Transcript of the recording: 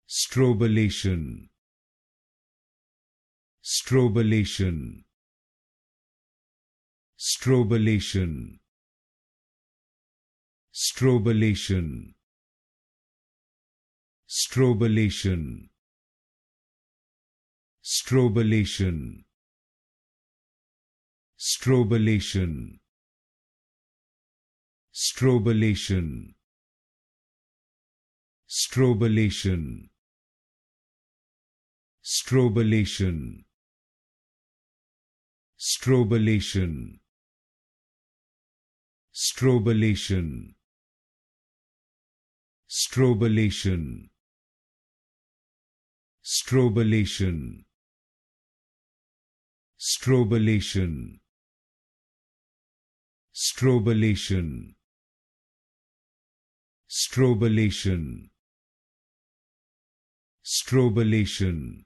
Strobilation. Strobilation. Strobilation. Strobilation. Strobilation. Strobilation. Strobilation. Strobilation. Strobilation. Strobilation. Strobilation. Strobilation. Strobilation. Strobilation. Strobilation. Strobilation. Strobilation. Strobilation.